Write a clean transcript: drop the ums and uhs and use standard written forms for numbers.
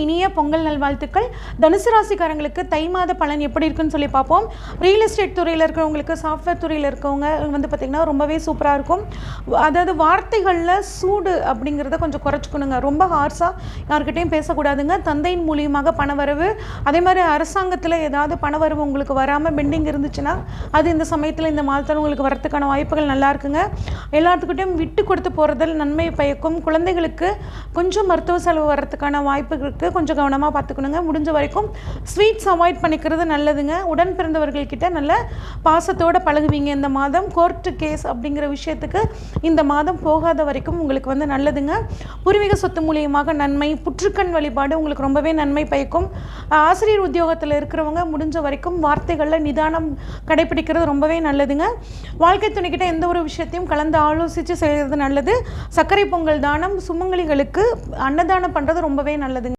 இனிய பொங்கல் நல்வாழ்த்துக்கள். தனுசு ராசிக்காரங்களுக்கு தை மாத பலன் எப்படி இருக்குன்னு சொல்லி பார்ப்போம். ரியல் எஸ்டேட் துறையில் இருக்கிறவங்களுக்கு, சாஃப்ட்வேர் துறையில் இருக்கவங்க வந்து பார்த்திங்கன்னா ரொம்பவே சூப்பராக இருக்கும். அதாவது வார்த்தைகளில் சூடு அப்படிங்கிறத கொஞ்சம் குறைச்சிக்கணுங்க. ரொம்ப ஹார்ஸாக யார்கிட்டையும் பேசக்கூடாதுங்க. தந்தையின் மூலியமாக பணவரவு, அதே மாதிரி அரசாங்கத்தில் ஏதாவது பணவரவு உங்களுக்கு வராமல் பெண்டிங் இருந்துச்சுன்னா அது இந்த சமயத்தில் இந்த மாதத்தில் உங்களுக்கு வரத்துக்கான வாய்ப்புகள் நல்லா இருக்குங்க. எல்லாத்துக்கிட்டையும் விட்டு கொடுத்து போகிறதில் நன்மை பயக்கும். குழந்தைகளுக்கு கொஞ்சம் மருத்துவ செலவு வர்றதுக்கான வாய்ப்பு இருக்குது. கொஞ்சம் கவனமாக பார்த்துக்கணுங்க. முடிஞ்ச வரைக்கும் ஸ்வீட்ஸ் அவாய்ட் பண்ணிக்கிறது நல்லதுங்க. உடன் பிறந்தவர்கள்கிட்ட நல்ல பாசத்தோடு பழகுவீங்க இந்த மாதம். கோர்ட்டு கேஸ் அப்படிங்கிற விஷயத்துக்கு இந்த மாதம் போகாத வரைக்கும் உங்களுக்கு வந்து நல்லதுங்க. பூர்வீக சொத்து மூலியமாக நன்மை. புற்றுக்கண் வழிபாடு உங்களுக்கு ரொம்பவே நன்மை பயக்கும். ஆசிரியர் உத்தியோகத்தில் இருக்கிறவங்க முடிஞ்ச வரைக்கும் வார்த்தைகளில் நிதானம் கடைபிடிக்கிறது ரொம்பவே நல்லதுங்க. வாழ்க்கை துணைக்கிட்ட எந்த ஒரு விஷயத்தையும் கலந்து ஆலோசித்து செய்கிறது நல்லது. சர்க்கரை பொங்கல் தானம், சுமங்கலிகளுக்கு அன்னதானம் பண்ணுறது ரொம்பவே நல்லதுங்க.